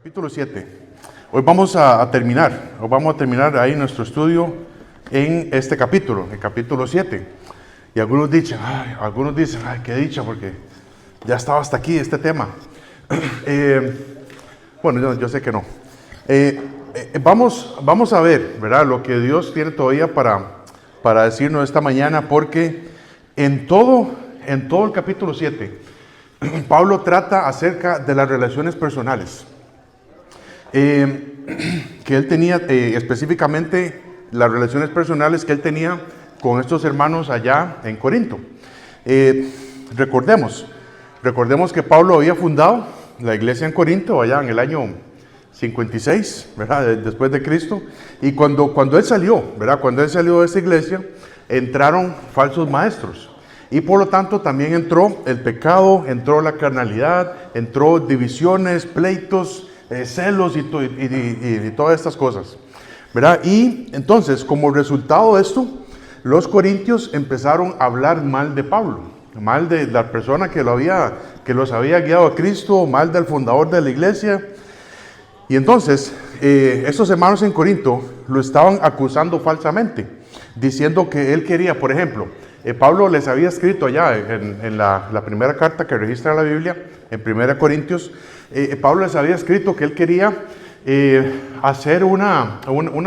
Capítulo 7. Hoy vamos a terminar ahí nuestro estudio en este capítulo, el capítulo 7. Y algunos dicen, ay, qué dicha, porque ya estaba hasta aquí este tema. Bueno, yo sé que no. Vamos a ver, ¿verdad? Lo que Dios tiene todavía para decirnos esta mañana, porque en todo el capítulo 7, Pablo trata acerca de las relaciones personales. Que él tenía, específicamente las relaciones personales que él tenía con estos hermanos allá en Corinto. Recordemos que Pablo había fundado la iglesia en Corinto allá en el año 56, ¿verdad? Después de Cristo. Y cuando él salió, ¿verdad? Cuando él salió de esa iglesia, entraron falsos maestros. Y por lo tanto también entró el pecado, entró la carnalidad, entró divisiones, pleitos, celos y todas estas cosas, ¿verdad? Y entonces, como resultado de esto, los corintios empezaron a hablar mal de Pablo, mal de la persona que los había guiado a Cristo, mal del fundador de la iglesia. Y entonces, estos hermanos en Corinto lo estaban acusando falsamente, diciendo que él quería, por ejemplo, Pablo les había escrito allá en la primera carta que registra la Biblia, en 1 Corintios, Pablo les había escrito que él quería hacer una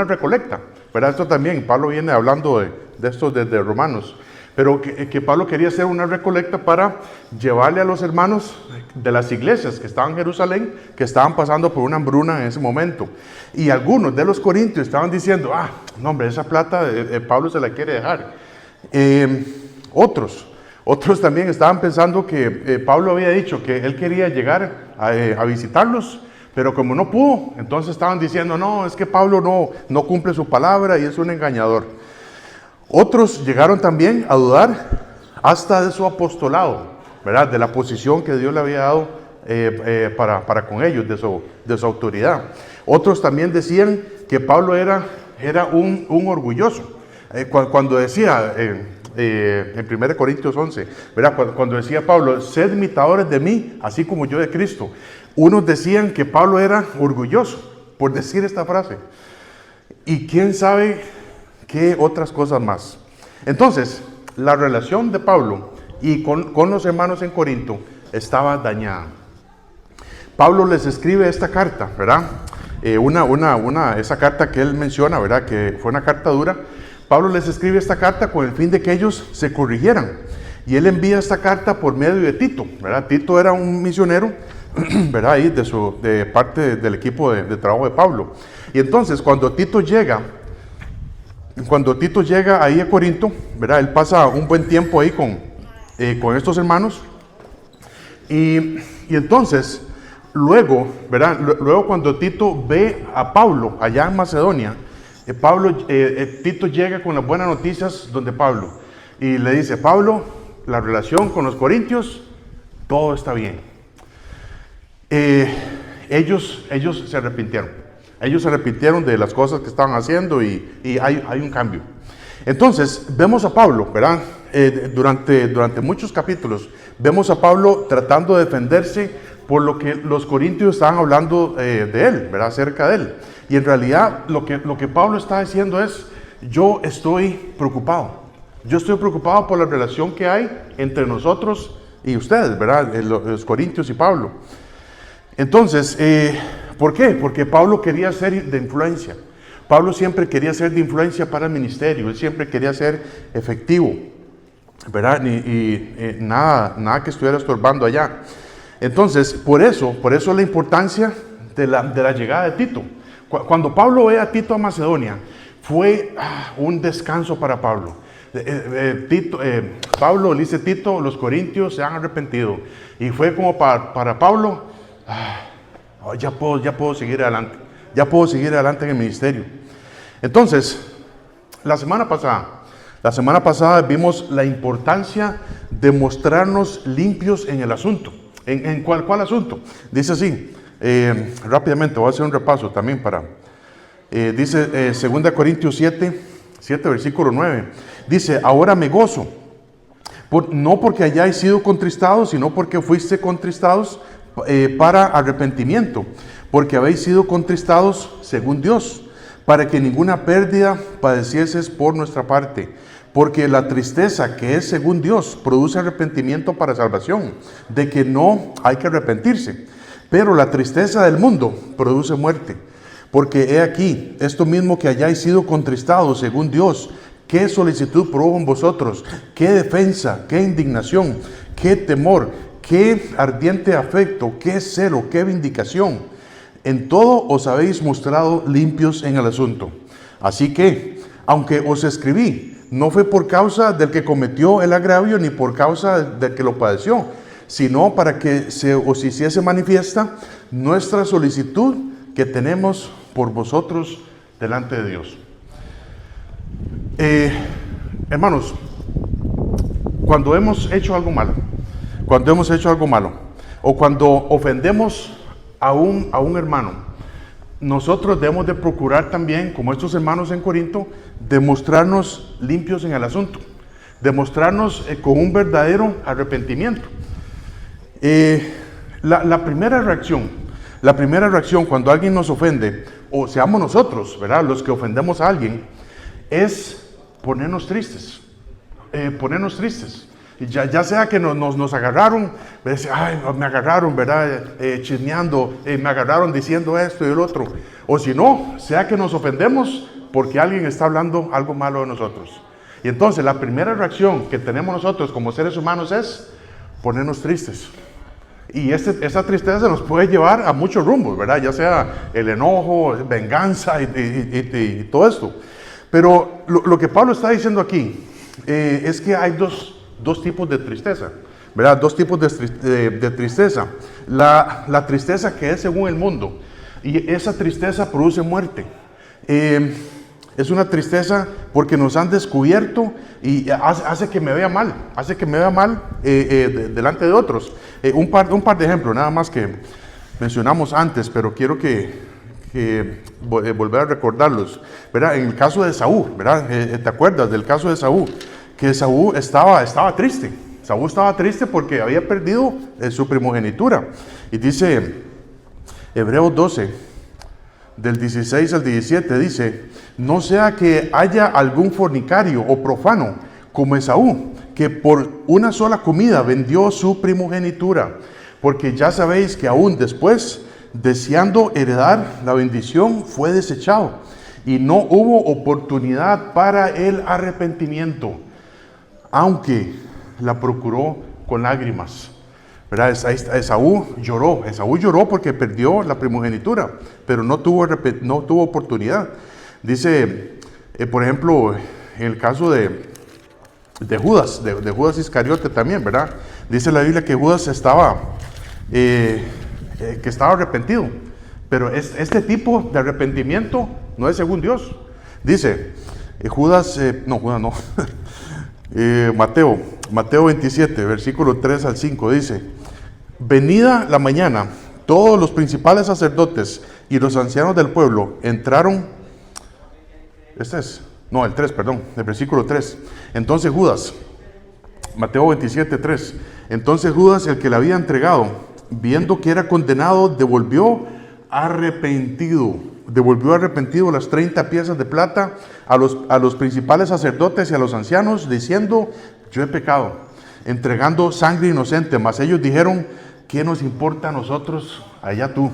recolecta, ¿verdad? Esto también, Pablo viene hablando de esto desde Romanos, pero que Pablo quería hacer una recolecta para llevarle a los hermanos de las iglesias que estaban en Jerusalén, que estaban pasando por una hambruna en ese momento. Y algunos de los corintios estaban diciendo, no hombre, esa plata Pablo se la quiere dejar. Otros también estaban pensando que Pablo había dicho que él quería llegar a visitarlos, pero como no pudo, entonces estaban diciendo, no, es que Pablo no cumple su palabra y es un engañador. Otros llegaron también a dudar hasta de su apostolado, ¿verdad? De la posición que Dios le había dado para con ellos, de su autoridad. Otros también decían que Pablo era un orgulloso. Cuando decía en 1 Corintios 11, ¿verdad? Cuando decía Pablo, sed imitadores de mí, así como yo de Cristo. Unos decían que Pablo era orgulloso por decir esta frase. Y quién sabe qué otras cosas más. Entonces, la relación de Pablo y con los hermanos en Corinto estaba dañada. Pablo les escribe esta carta, ¿verdad? Esa carta que él menciona, ¿verdad? Que fue una carta dura. Pablo les escribe esta carta con el fin de que ellos se corrigieran. Y él envía esta carta por medio de Tito, ¿verdad? Tito era un misionero, ¿verdad? Ahí de parte del equipo de trabajo de Pablo. Y entonces, cuando Tito llega ahí a Corinto, ¿verdad? Él pasa un buen tiempo ahí con estos hermanos. Y entonces, luego, ¿verdad? Luego cuando Tito ve a Pablo allá en Macedonia, Tito llega con las buenas noticias donde Pablo y le dice, Pablo, la relación con los corintios, todo está bien. Ellos se arrepintieron. Ellos se arrepintieron de las cosas que estaban haciendo y hay un cambio. Entonces, vemos a Pablo, ¿verdad? Durante muchos capítulos, vemos a Pablo tratando de defenderse por lo que los corintios estaban hablando de él, ¿verdad? Acerca de él. Y en realidad, lo que Pablo está diciendo es, yo estoy preocupado. Yo estoy preocupado por la relación que hay entre nosotros y ustedes, ¿verdad? Los corintios y Pablo. Entonces, ¿por qué? Porque Pablo quería ser de influencia. Pablo siempre quería ser de influencia para el ministerio. Él siempre quería ser efectivo, ¿verdad? Y nada que estuviera estorbando allá. Entonces, por eso la importancia de la llegada de Tito. Cuando Pablo ve a Tito a Macedonia, fue un descanso para Pablo. Pablo le dice, Tito, los corintios se han arrepentido. Y fue como para Pablo, ya puedo seguir adelante. Ya puedo seguir adelante en el ministerio. Entonces, la semana pasada vimos la importancia de mostrarnos limpios en el asunto. ¿En cuál asunto? Dice así, rápidamente voy a hacer un repaso también dice 2 Corintios 7 versículo 9, dice, ahora me gozo, no porque hayáis sido contristados, sino porque fuiste contristados para arrepentimiento, porque habéis sido contristados según Dios, para que ninguna pérdida padecieses por nuestra parte. Porque la tristeza que es según Dios produce arrepentimiento para salvación, de que no hay que arrepentirse. Pero la tristeza del mundo produce muerte. Porque he aquí, esto mismo que hayáis sido contristados según Dios, qué solicitud produjo en vosotros, qué defensa, qué indignación, qué temor, qué ardiente afecto, qué celo, qué vindicación. En todo os habéis mostrado limpios en el asunto. Así que, aunque os escribí, no fue por causa del que cometió el agravio, ni por causa del que lo padeció, sino para que se os hiciese manifiesta nuestra solicitud que tenemos por vosotros delante de Dios. Hermanos, cuando hemos hecho algo malo, o cuando ofendemos a un hermano, nosotros debemos de procurar también, como estos hermanos en Corinto, demostrarnos limpios en el asunto, demostrarnos con un verdadero arrepentimiento. La primera reacción cuando alguien nos ofende, o seamos nosotros, ¿verdad?, los que ofendemos a alguien, es ponernos tristes. Ya sea que nos agarraron, me agarraron, ¿verdad?, chismeando, me agarraron diciendo esto y el otro. O si no, sea que nos ofendemos porque alguien está hablando algo malo de nosotros. Y entonces la primera reacción que tenemos nosotros como seres humanos es ponernos tristes. Y esa tristeza nos puede llevar a muchos rumbos, ¿verdad? Ya sea el enojo, venganza y todo esto. Pero lo que Pablo está diciendo aquí es que hay dos tipos de tristeza, ¿verdad? Dos tipos de tristeza. La tristeza que es según el mundo, y esa tristeza produce muerte. Es una tristeza porque nos han descubierto y hace que me vea mal, delante de otros. Un par de ejemplos, nada más que mencionamos antes, pero quiero volver a recordarlos, ¿verdad? En el caso de Esaú, ¿verdad? ¿Te acuerdas del caso de Esaú? Que Esaú estaba triste. Esaú estaba triste porque había perdido su primogenitura. Y dice Hebreos 12, del 16 al 17, dice: no sea que haya algún fornicario o profano como Esaú, que por una sola comida vendió su primogenitura, porque ya sabéis que aún después, deseando heredar la bendición, fue desechado, y no hubo oportunidad para el arrepentimiento, aunque la procuró con lágrimas. ¿Verdad? Esaú lloró porque perdió la primogenitura, pero no tuvo oportunidad. Dice, por ejemplo, en el caso de Judas, de Judas Iscariote también, ¿verdad? Dice la Biblia que Judas estaba arrepentido, pero este tipo de arrepentimiento no es según Dios. Dice, Mateo 27, versículo 3 al 5, dice: venida la mañana, todos los principales sacerdotes y los ancianos del pueblo entraron. El versículo 3. Entonces Judas, Mateo 27, 3. Entonces Judas, el que le había entregado, viendo que era condenado, devolvió arrepentido las 30 piezas de plata a los principales sacerdotes y a los ancianos, diciendo: yo he pecado, entregando sangre inocente. Mas ellos dijeron: ¿qué nos importa a nosotros? Allá tú.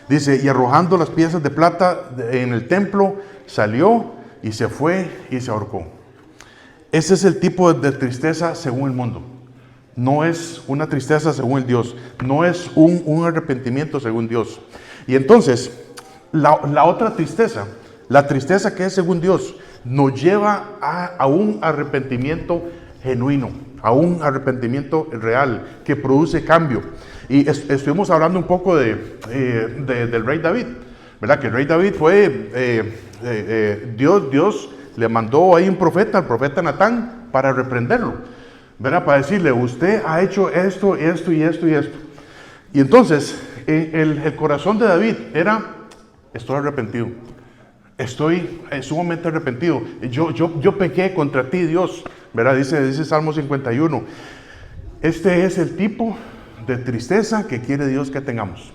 Dice: y arrojando las piezas de plata en el templo, salió y se fue y se ahorcó. Ese es el tipo de tristeza según el mundo. No es una tristeza según el Dios. No es un arrepentimiento según Dios. Y entonces, la otra tristeza, la tristeza que es según Dios, nos lleva a un arrepentimiento genuino, a un arrepentimiento real, que produce cambio. Y estuvimos hablando un poco del rey David, ¿verdad? Que el rey David fue, Dios le mandó ahí un profeta, el profeta Natán, para reprenderlo, ¿verdad? Para decirle: usted ha hecho esto, esto y esto y esto. Y entonces, el corazón de David era: estoy arrepentido, estoy sumamente arrepentido, yo pequé contra ti, Dios, ¿verdad? Dice Salmo 51. Este es el tipo de tristeza que quiere Dios que tengamos.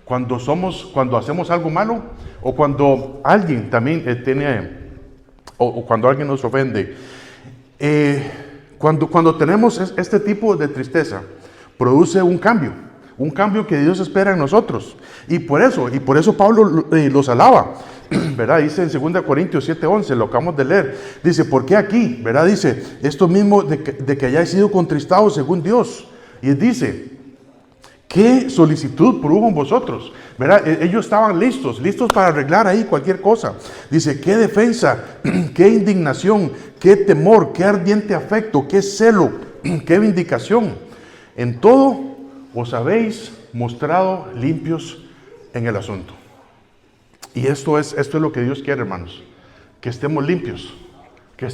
cuando hacemos algo malo, o cuando alguien también o cuando alguien nos ofende. Cuando tenemos este tipo de tristeza, produce un cambio que Dios espera en nosotros. Y por eso Pablo los alaba, ¿verdad? Dice en 2 Corintios 7:11, lo acabamos de leer, dice, ¿por qué aquí? ¿Verdad? Dice, esto mismo de que hayáis sido contristados según Dios. Y dice, ¿qué solicitud produjo en vosotros? ¿Verdad? Ellos estaban listos para arreglar ahí cualquier cosa. Dice, qué defensa, qué indignación, qué temor, qué ardiente afecto, qué celo, qué vindicación. En todo os habéis mostrado limpios en el asunto. Y esto es lo que Dios quiere, hermanos. Que estemos limpios. Que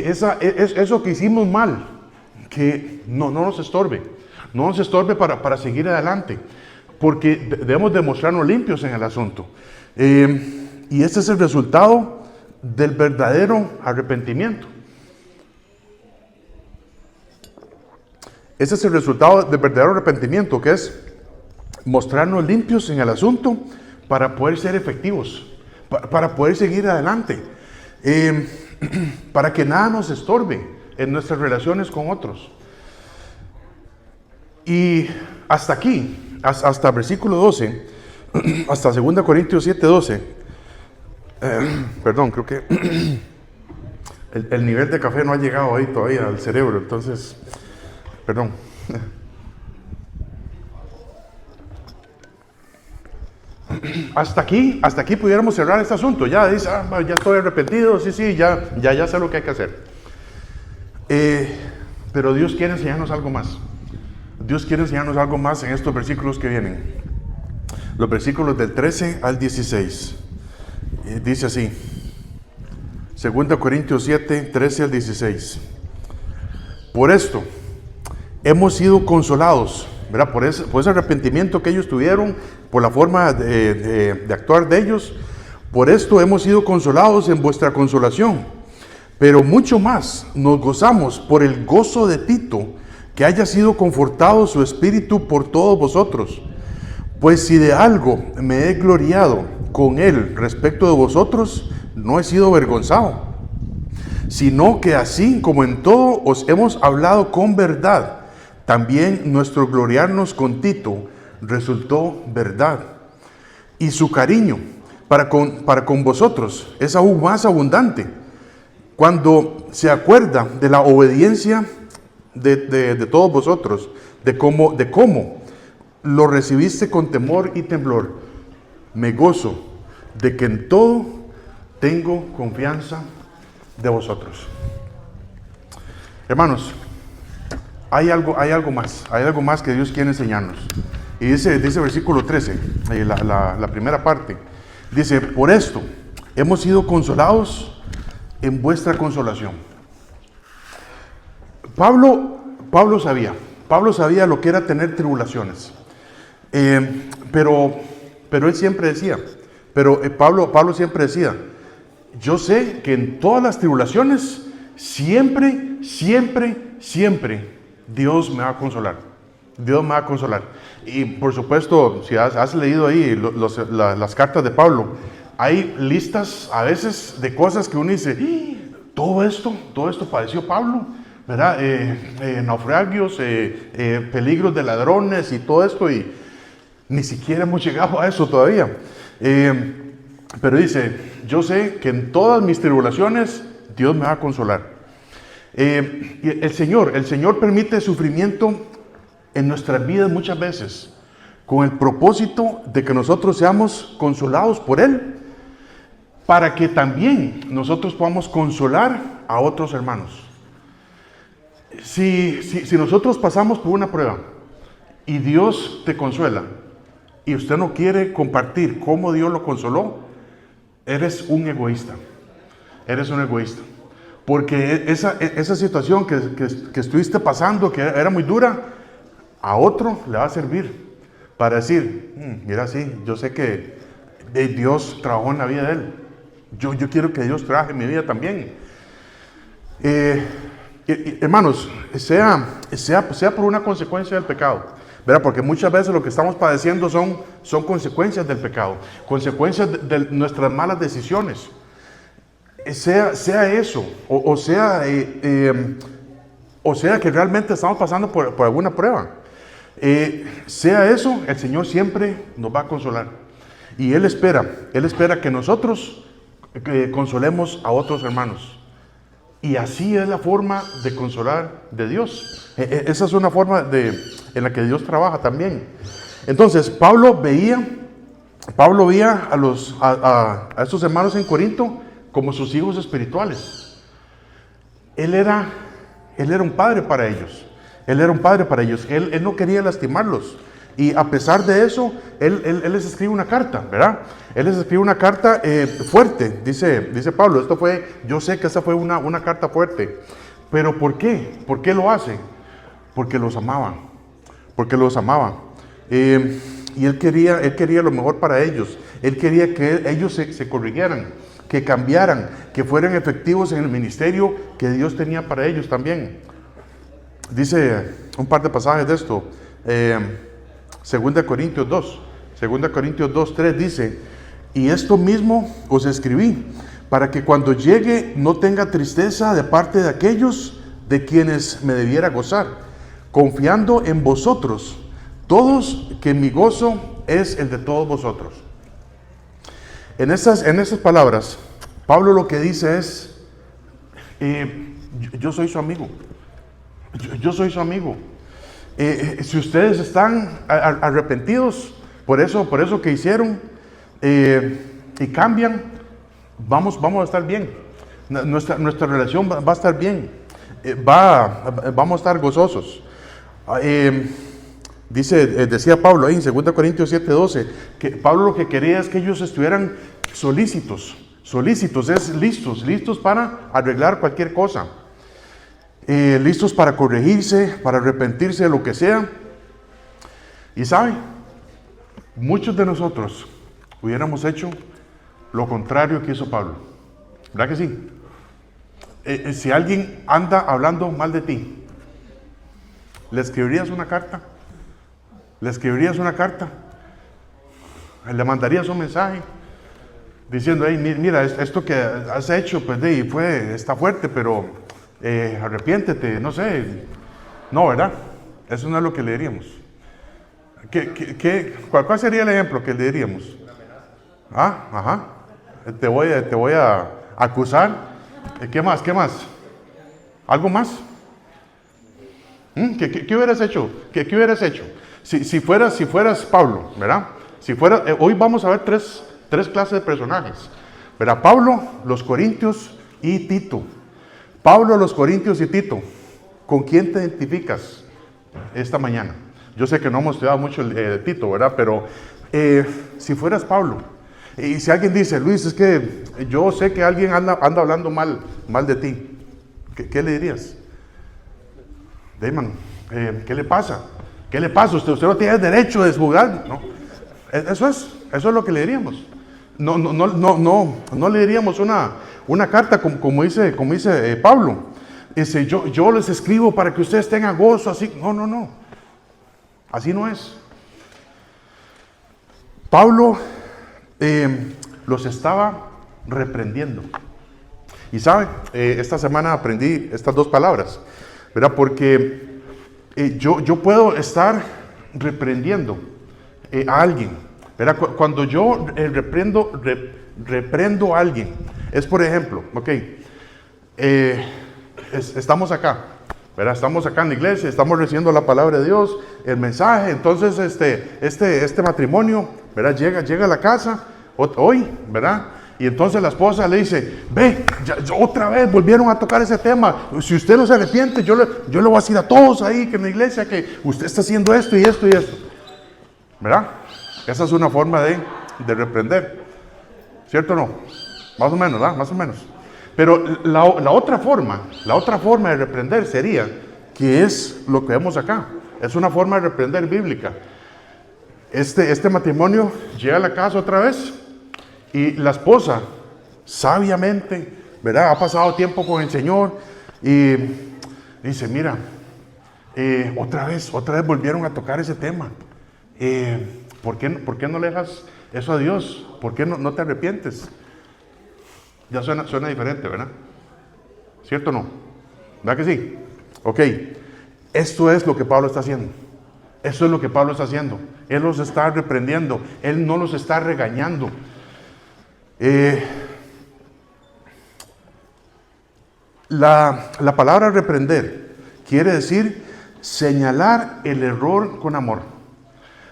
eso que hicimos mal, que no nos estorbe. No nos estorbe para seguir adelante. Porque debemos demostrarnos limpios en el asunto. Y este es el resultado del verdadero arrepentimiento. Ese es el resultado del verdadero arrepentimiento, que es mostrarnos limpios en el asunto para poder ser efectivos, para poder seguir adelante, para que nada nos estorbe en nuestras relaciones con otros. Y hasta aquí, hasta versículo 12, hasta 2 Corintios 7:12, perdón, creo que el nivel de café no ha llegado ahí todavía al cerebro, entonces, perdón. Hasta aquí pudiéramos cerrar este asunto. Ya dice, ya estoy arrepentido, sí, ya sé lo que hay que hacer. Pero Dios quiere enseñarnos algo más. Dios quiere enseñarnos algo más en estos versículos que vienen. Los versículos del 13 al 16. Dice así. 2 Corintios 7, 13 al 16. Por esto hemos sido consolados, ¿verdad? Por ese arrepentimiento que ellos tuvieron, por la forma de actuar de ellos. Por esto hemos sido consolados en vuestra consolación. Pero mucho más nos gozamos por el gozo de Tito, que haya sido confortado su espíritu por todos vosotros. Pues si de algo me he gloriado con él respecto de vosotros, no he sido avergonzado, sino que así como en todo os hemos hablado con verdad, también nuestro gloriarnos con Tito resultó verdad. Y su cariño para con vosotros es aún más abundante cuando se acuerda de la obediencia de todos vosotros, de cómo lo recibiste con temor y temblor. Me gozo de que en todo tengo confianza de vosotros. Hermanos, hay algo más que Dios quiere enseñarnos. Y dice versículo 13, la primera parte, dice, por esto hemos sido consolados en vuestra consolación. Pablo sabía lo que era tener tribulaciones, pero él siempre decía, Pablo siempre decía, yo sé que en todas las tribulaciones, siempre, Dios me va a consolar. Dios me va a consolar. Y por supuesto, si has leído ahí las cartas de Pablo, hay listas a veces de cosas que uno dice, todo esto padeció Pablo, ¿verdad? Naufragios, peligros de ladrones y todo esto, y ni siquiera hemos llegado a eso todavía. Pero dice, yo sé que en todas mis tribulaciones Dios me va a consolar. Y el Señor permite sufrimiento en nuestras vidas muchas veces, con el propósito de que nosotros seamos consolados por Él, para que también nosotros podamos consolar a otros hermanos. Si nosotros pasamos por una prueba y Dios te consuela y usted no quiere compartir cómo Dios lo consoló, eres un egoísta. Porque esa situación que estuviste pasando, que era muy dura, a otro le va a servir para decir, mira, sí, yo sé que Dios trabajó en la vida de él. Yo quiero que Dios trabaje en mi vida también. Hermanos, sea por una consecuencia del pecado, ¿verdad? Porque muchas veces lo que estamos padeciendo son consecuencias del pecado, consecuencias de nuestras malas decisiones. Sea eso, o sea que realmente estamos pasando por alguna prueba. Sea eso, el Señor siempre nos va a consolar. Y Él espera que nosotros consolemos a otros hermanos. Y así es la forma de consolar de Dios. Esa es una forma en la que Dios trabaja también. Entonces, Pablo veía a estos hermanos en Corinto como sus hijos espirituales. Él era un padre para ellos. Él no quería lastimarlos. Y a pesar de eso, él les escribe una carta, ¿verdad? Él les escribe una carta fuerte, dice Pablo. Yo sé que esta fue una carta fuerte. Pero ¿por qué? ¿Por qué lo hace? Porque los amaba. Y él quería lo mejor para ellos. Él quería que ellos se corrigieran, que cambiaran, que fueran efectivos en el ministerio que Dios tenía para ellos también. Dice un par de pasajes de esto. 2 Corintios 2:3 dice: y esto mismo os escribí, para que cuando llegue no tenga tristeza de parte de aquellos de quienes me debiera gozar, confiando en vosotros todos, que mi gozo es el de todos vosotros. En esas palabras, Pablo lo que dice es: yo soy su amigo. Yo soy su amigo. Si ustedes están arrepentidos por eso que hicieron y cambian, vamos a estar bien. Nuestra relación va a estar bien. Vamos a estar gozosos. Decía Pablo ahí en 2 Corintios 7:12 que Pablo lo que quería es que ellos estuvieran solícitos, es listos para arreglar cualquier cosa. Listos para corregirse, para arrepentirse de lo que sea. Y sabe, muchos de nosotros hubiéramos hecho lo contrario que hizo Pablo. ¿Verdad que sí? Si alguien anda hablando mal de ti, ¿le escribirías una carta? ¿Le mandarías un mensaje diciendo: hey, mira, esto que has hecho, pues está fuerte, pero arrepiéntete, no sé? No, ¿verdad? Eso no es lo que le diríamos. ¿Cuál sería el ejemplo que le diríamos? Ajá. Te voy a acusar. ¿Qué más? ¿Algo más? ¿Qué hubieras hecho? ¿Qué hubieras hecho? Si fueras Pablo, ¿verdad? Hoy vamos a ver tres clases de personajes, ¿verdad? Pablo, los Corintios y Tito. Pablo, los Corintios y Tito. ¿Con quién te identificas esta mañana? Yo sé que no hemos estudiado mucho Tito, ¿verdad? Pero si fueras Pablo, y si alguien dice: Luis, es que yo sé que alguien anda hablando mal de ti, ¿qué le dirías? Damon, ¿qué le pasa? Usted no tiene derecho de juzgar, ¿no? Eso es lo que le diríamos. No le diríamos una carta como dice Pablo. Dice: yo les escribo para que ustedes tengan gozo, así. No. Así no es. Pablo los estaba reprendiendo. Y saben, esta semana aprendí estas dos palabras, ¿verdad? Porque yo puedo estar reprendiendo a alguien, ¿verdad? Cuando yo reprendo a alguien, es por ejemplo, estamos acá, ¿verdad? Estamos acá en la iglesia, estamos recibiendo la palabra de Dios, el mensaje. Entonces este matrimonio, ¿verdad? Llega a la casa hoy, ¿verdad? Y entonces la esposa le dice: ve, otra vez volvieron a tocar ese tema. Si usted no se arrepiente, yo le voy a decir a todos ahí que en la iglesia que usted está haciendo esto y esto, ¿verdad? Esa es una forma de reprender, ¿cierto o no? Más o menos, ¿verdad? Más o menos. Pero la otra forma de reprender sería, que es lo que vemos acá, es una forma de reprender bíblica. Este matrimonio llega a la casa otra vez y la esposa, sabiamente, ¿verdad? Ha pasado tiempo con el Señor y dice: mira, Otra vez volvieron a tocar ese tema. ¿Por qué no le dejas eso a Dios? ¿Por qué no te arrepientes? Ya suena diferente, ¿verdad? ¿Cierto o no? ¿Verdad que sí? Ok, esto es lo que Pablo está haciendo. Eso es lo que Pablo está haciendo. Él los está reprendiendo. Él no los está regañando. La palabra reprender quiere decir señalar el error con amor.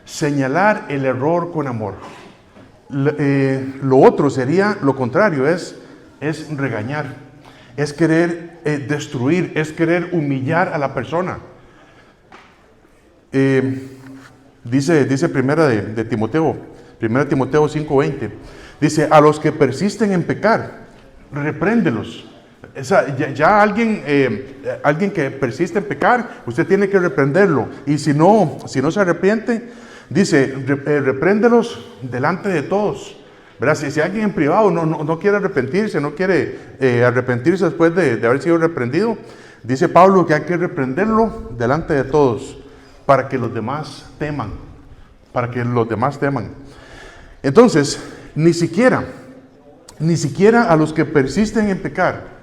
Señalar el error con amor. Lo otro sería lo contrario, es regañar, es querer destruir, es querer humillar a la persona. Dice primera de Timoteo, 1 Timoteo 5:20, dice, a los que persisten en pecar, repréndelos. Ya alguien que persiste en pecar, usted tiene que reprenderlo. Y si no se arrepiente, dice, repréndelos delante de todos. ¿Verdad? Si alguien en privado no quiere arrepentirse, no quiere arrepentirse después de haber sido reprendido, dice Pablo que hay que reprenderlo delante de todos, para que los demás teman. Para que los demás teman. Entonces, ni siquiera a los que persisten en pecar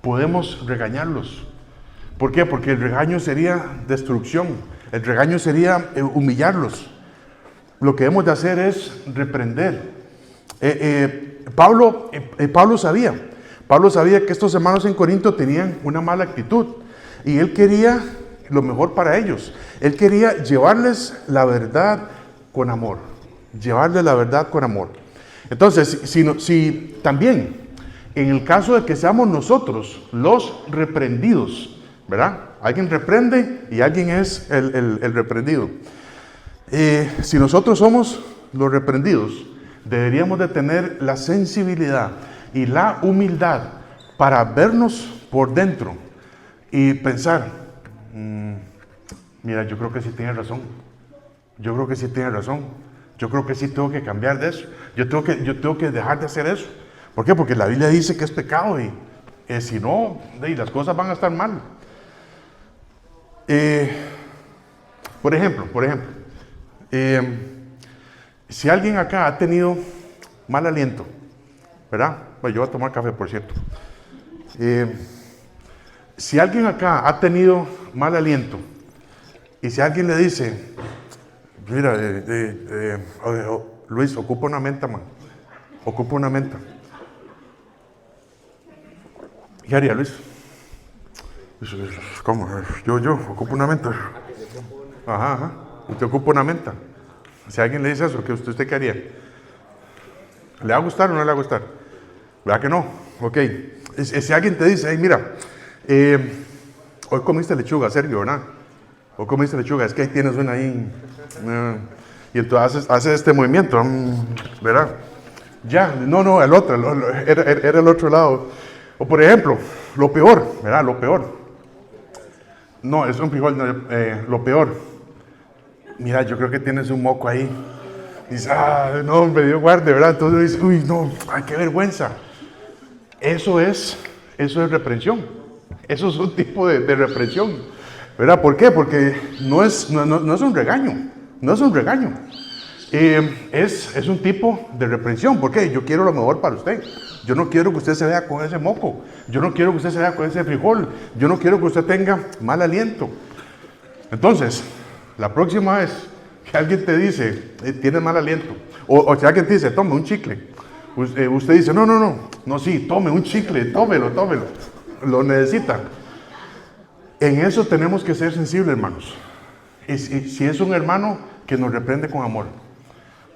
podemos regañarlos. ¿Por qué? Porque el regaño sería destrucción. El regaño sería humillarlos. Lo que debemos de hacer es reprender. Pablo sabía que estos hermanos en Corinto tenían una mala actitud y él quería lo mejor para ellos. Él quería llevarles la verdad con amor. Llevarles la verdad con amor. Entonces, si también en el caso de que seamos nosotros los reprendidos, ¿verdad? Alguien reprende y alguien es el reprendido. Si nosotros somos los reprendidos, deberíamos de tener la sensibilidad y la humildad para vernos por dentro y pensar, mira, yo creo que sí tiene razón. Yo creo que sí tiene razón. Yo creo que sí tengo que cambiar de eso. Yo tengo que dejar de hacer eso. ¿Por qué? Porque la Biblia dice que es pecado y si no, las cosas van a estar mal. Por ejemplo, si alguien acá ha tenido mal aliento, ¿verdad? Pues yo voy a tomar café, por cierto. Si alguien acá ha tenido mal aliento y si alguien le dice, mira, Luis, ocupa una menta, man. Ocupa una menta. ¿Qué haría, Luis? ¿Cómo? Yo ocupo una menta. Ajá. Usted ocupa una menta. Si alguien le dice eso, ¿usted qué haría? ¿Le va a gustar o no le va a gustar? ¿Verdad que no? Ok. Si alguien te dice, hey, mira, hoy comiste lechuga, Sergio, ¿verdad? Hoy comiste lechuga, es que ahí tienes una ahí. Y entonces haces este movimiento, ¿verdad? Ya, no, el otro, era el otro lado. O por ejemplo, lo peor, ¿verdad? Lo peor. No, es un frijol, lo peor. Mira, yo creo que tienes un moco ahí. Dice, no, hombre, Dios guarde, ¿verdad? Entonces dice, uy, no, ay, qué vergüenza. Eso es reprensión. Eso es un tipo de reprensión, ¿verdad? ¿Por qué? Porque no es un regaño. No es un regaño. Es un tipo de reprensión. ¿Por qué? Yo quiero lo mejor para usted. Yo no quiero que usted se vea con ese moco. Yo no quiero que usted se vea con ese frijol. Yo no quiero que usted tenga mal aliento. Entonces, la próxima vez que alguien te dice, tienes mal aliento, o si alguien te dice, tome un chicle, usted dice, no, sí, tome un chicle, tómelo, lo necesita. En eso tenemos que ser sensibles, hermanos. Y si es un hermano que nos reprende con amor.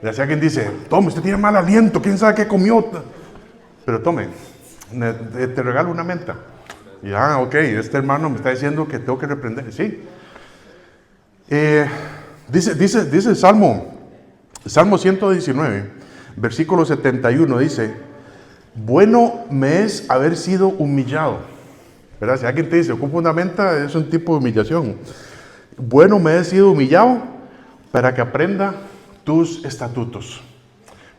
Ya si alguien dice, tome, usted tiene mal aliento, quién sabe qué comió, pero tome, te regalo una menta. Y ok, este hermano me está diciendo que tengo que reprender, sí. Dice el Salmo 119, versículo 71, dice, bueno me es haber sido humillado. ¿Verdad? Si alguien te dice, ocupa una menta, es un tipo de humillación. Bueno me he sido humillado para que aprenda tus estatutos.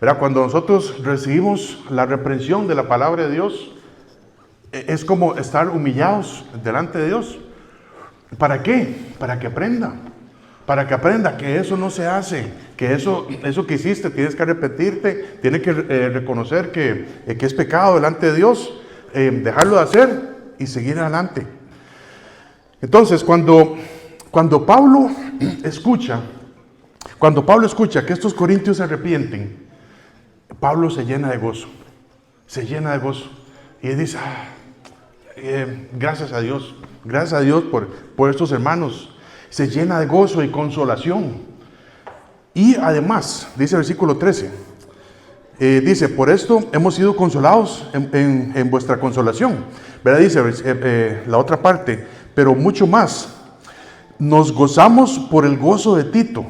¿Verdad? Cuando nosotros recibimos la reprensión de la palabra de Dios, es como estar humillados delante de Dios. ¿Para qué? Para que aprenda. Para que aprenda que eso no se hace, que eso que hiciste tienes que arrepentirte, tienes que reconocer que es pecado delante de Dios, dejarlo de hacer y seguir adelante. Entonces, cuando Pablo escucha que estos corintios se arrepienten, Pablo se llena de gozo, y dice, gracias a Dios por estos hermanos. Se llena de gozo y consolación. Y además, dice el versículo 13, dice, por esto hemos sido consolados en vuestra consolación. ¿Verdad? Dice la otra parte, pero mucho más, nos gozamos por el gozo de Tito,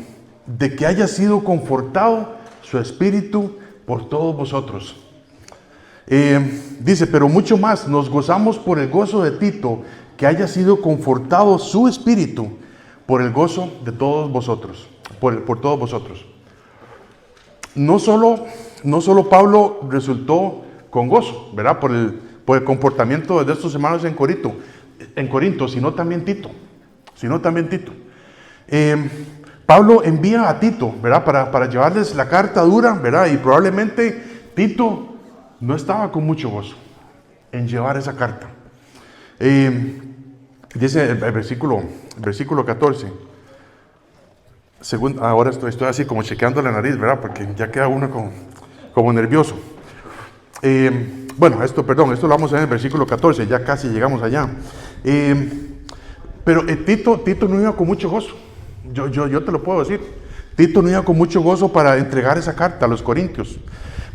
de que haya sido confortado su espíritu por todos vosotros. Dice, pero mucho más, nos gozamos por el gozo de Tito, que haya sido confortado su espíritu por el gozo de todos vosotros, por todos vosotros. No solo Pablo resultó con gozo, ¿verdad? Por el comportamiento de estos hermanos en Corinto, sino también Tito. Pablo envía a Tito, ¿verdad? Para llevarles la carta dura, ¿verdad? Y probablemente Tito no estaba con mucho gozo en llevar esa carta. Dice el versículo 14. Ahora estoy así como chequeando la nariz, ¿verdad? Porque ya queda uno como nervioso. Bueno, esto lo vamos a ver en el versículo 14, ya casi llegamos allá. Pero Tito no iba con mucho gozo. Yo te lo puedo decir. Tito no iba con mucho gozo para entregar esa carta a los corintios.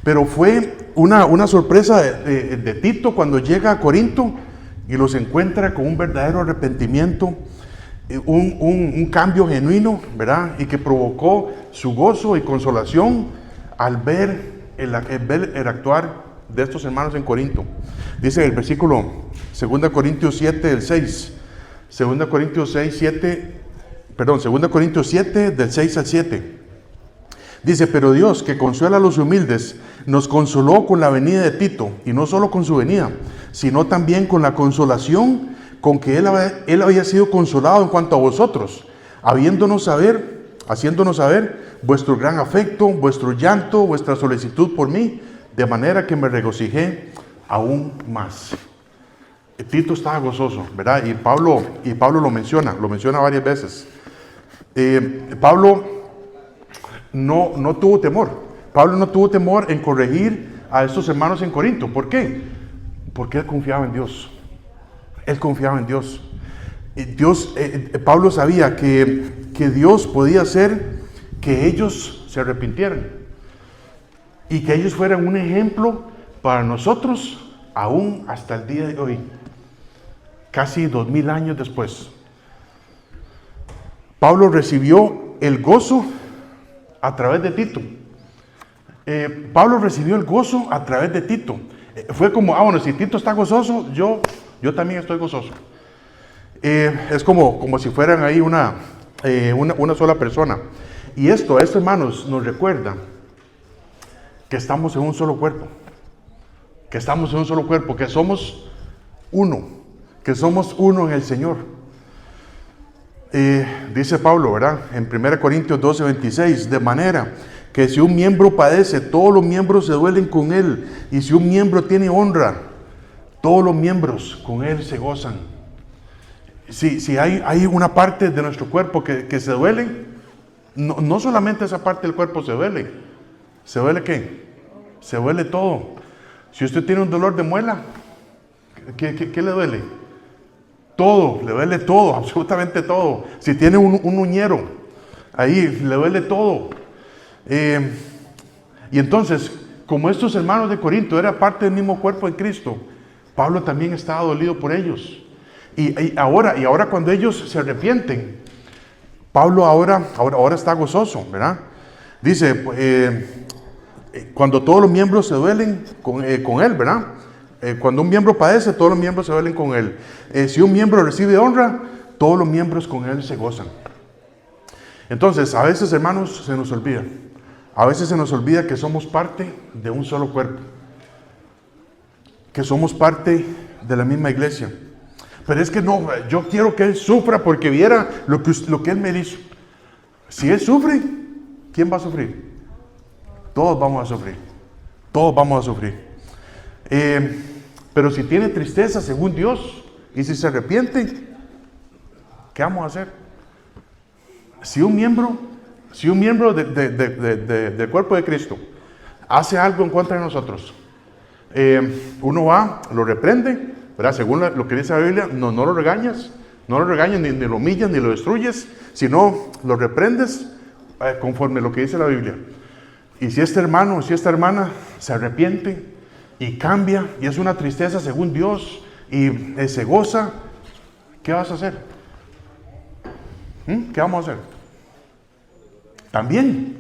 Pero fue una sorpresa de Tito cuando llega a Corinto y los encuentra con un verdadero arrepentimiento, un cambio genuino, ¿verdad? Y que provocó su gozo y consolación al ver el actuar de estos hermanos en Corinto. Dice el versículo 2 Corintios 7, del 6. 2 Corintios 7, del 6 al 7. Dice, pero Dios, que consuela a los humildes, nos consoló con la venida de Tito, y no solo con su venida, sino también con la consolación con que él había sido consolado en cuanto a vosotros, haciéndonos saber vuestro gran afecto, vuestro llanto, vuestra solicitud por mí, de manera que me regocijé aún más. Tito estaba gozoso, ¿verdad? Y Pablo lo menciona varias veces. Pablo no tuvo temor. Pablo no tuvo temor en corregir a estos hermanos en Corinto. ¿Por qué? Porque él confiaba en Dios. Pablo sabía que Dios podía hacer que ellos se arrepintieran y que ellos fueran un ejemplo para nosotros aún hasta el día de hoy, casi 2000 años después. Pablo recibió el gozo a través de Tito. Pablo recibió el gozo a través de Tito. Fue como, bueno, si Tito está gozoso, yo también estoy gozoso. Es como si fueran ahí una sola persona. Y esto, hermanos, nos recuerda que estamos en un solo cuerpo. Que somos uno en el Señor. Dice Pablo, ¿verdad? En 1 Corintios 12, 26, de manera que si un miembro padece, todos los miembros se duelen con él, y si un miembro tiene honra, todos los miembros con él se gozan. Si hay una parte de nuestro cuerpo que se duele, no solamente esa parte del cuerpo se duele. ¿Se duele qué? Se duele todo. Si usted tiene un dolor de muela, ¿qué le duele? Todo, le duele todo, absolutamente todo. Si tiene un uñero, ahí le duele todo. Y entonces, como estos hermanos de Corinto eran parte del mismo cuerpo de Cristo, Pablo también estaba dolido por ellos. Y ahora cuando ellos se arrepienten, Pablo ahora está gozoso, ¿verdad? Dice, cuando todos los miembros se duelen con él, ¿verdad? Cuando un miembro padece, todos los miembros se duelen con él. Si un miembro recibe honra, todos los miembros con él se gozan. Entonces, a veces, hermanos, se nos olvida. A veces se nos olvida que somos parte de un solo cuerpo. Que somos parte de la misma iglesia. pero es que no, yo quiero que él sufra porque viera lo que él me hizo. Si él sufre, ¿quién va a sufrir? Todos vamos a sufrir. Todos vamos a sufrir. Pero si tiene tristeza según Dios y si se arrepiente, ¿qué vamos a hacer? Si un miembro del cuerpo de Cristo hace algo en contra de nosotros, uno va, lo reprende, ¿verdad? Según lo que dice la Biblia, no lo regañas, ni lo humillas, ni lo destruyes, sino lo reprendes conforme lo que dice la Biblia. Y si este hermano o si esta hermana se arrepiente y cambia y es una tristeza según Dios y se goza, ¿qué vas a hacer? ¿Qué vamos a hacer? También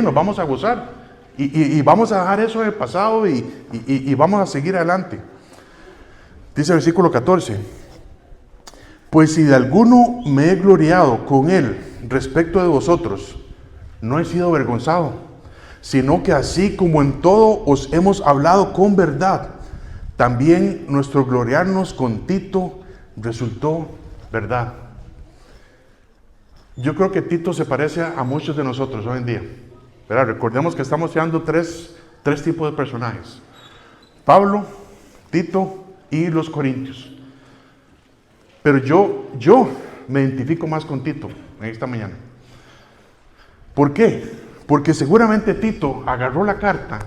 nos vamos a gozar y vamos a dejar eso en el pasado y vamos a seguir adelante. Dice el versículo 14: pues si de alguno me he gloriado con él respecto de vosotros, no he sido avergonzado, sino que así como en todo os hemos hablado con verdad, también nuestro gloriarnos con Tito resultó verdad. Yo creo que Tito se parece a muchos de nosotros hoy en día, ¿verdad? Recordemos que estamos estudiando tres tipos de personajes: Pablo, Tito y los corintios. Pero yo me identifico más con Tito en esta mañana. ¿Por qué? Porque seguramente Tito agarró la carta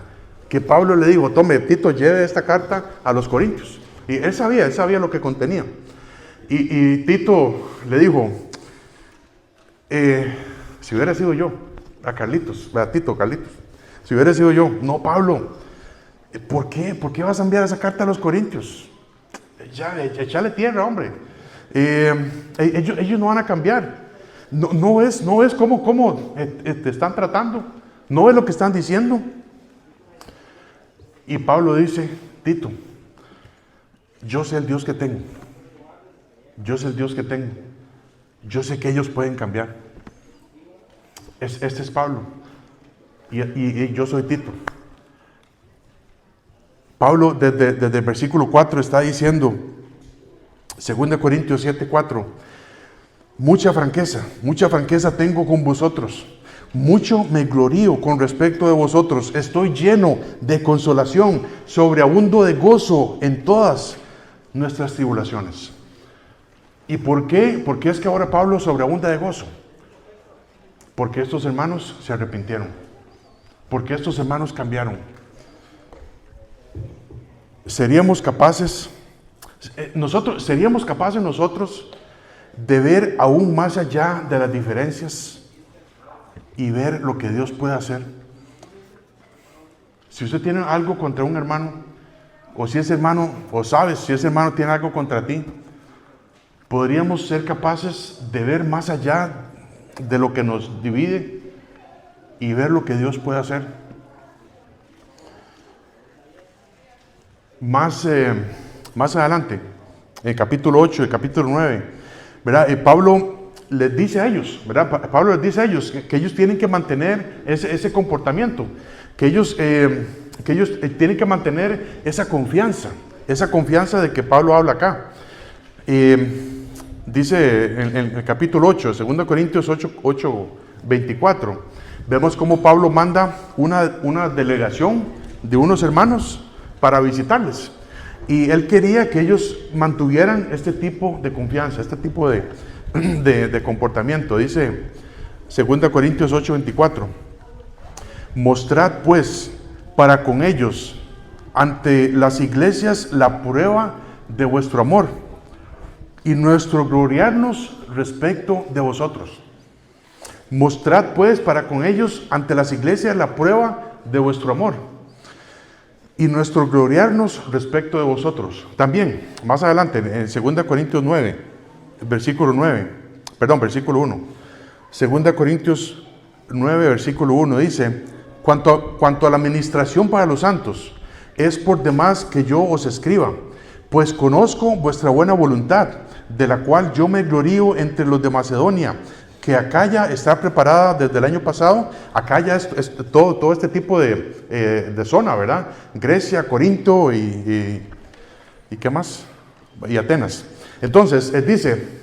que Pablo le dijo: tome, Tito, lleve esta carta a los corintios. Y él sabía lo que contenía. Y Tito le dijo: si hubiera sido yo, a Carlitos, si hubiera sido yo, no, Pablo, ¿por qué? ¿Por qué vas a enviar esa carta a los corintios? Ya, échale tierra, hombre. Ellos no van a cambiar. No es cómo te están tratando, no es lo que están diciendo. Y Pablo dice: Tito, yo sé el Dios que tengo. Yo sé que ellos pueden cambiar. Este es Pablo. Y yo soy Tito. Pablo desde el versículo 4 está diciendo, 2 Corintios 7:4, mucha franqueza tengo con vosotros. Mucho me glorío con respecto de vosotros. Estoy lleno de consolación, sobreabundo de gozo en todas nuestras tribulaciones. ¿Y por qué? Porque es que ahora Pablo sobreabunda de gozo. Porque estos hermanos se arrepintieron. Porque estos hermanos cambiaron. Seríamos capaces nosotros de ver aún más allá de las diferencias y ver lo que Dios puede hacer. Si usted tiene algo contra un hermano, o si ese hermano, o sabes si ese hermano tiene algo contra ti, podríamos ser capaces de ver más allá de lo que nos divide y ver lo que Dios puede hacer. Más adelante, en el capítulo 8, el capítulo 9, ¿verdad? Pablo les dice a ellos, ¿verdad? Pablo les dice a ellos que ellos tienen que mantener ese comportamiento, que ellos tienen que mantener esa confianza de que Pablo habla acá. Dice en el capítulo 8, 2 Corintios 8:24, vemos cómo Pablo manda una delegación de unos hermanos para visitarles. Y él quería que ellos mantuvieran este tipo de confianza, este tipo de comportamiento. Dice 2 Corintios 8:24, mostrad pues para con ellos ante las iglesias la prueba de vuestro amor y nuestro gloriarnos respecto de vosotros. Mostrad pues para con ellos ante las iglesias la prueba de vuestro amor y nuestro gloriarnos respecto de vosotros. También, más adelante, en 2 Corintios 9, versículo 1. 2 Corintios 9, versículo 1 dice: cuanto a la administración para los santos, es por demás que yo os escriba, pues conozco vuestra buena voluntad, de la cual yo me glorío entre los de Macedonia, que Acaya está preparada desde el año pasado. Acaya es todo este tipo de zona, ¿verdad? Grecia, Corinto y ¿qué más? Y Atenas. Entonces, él dice,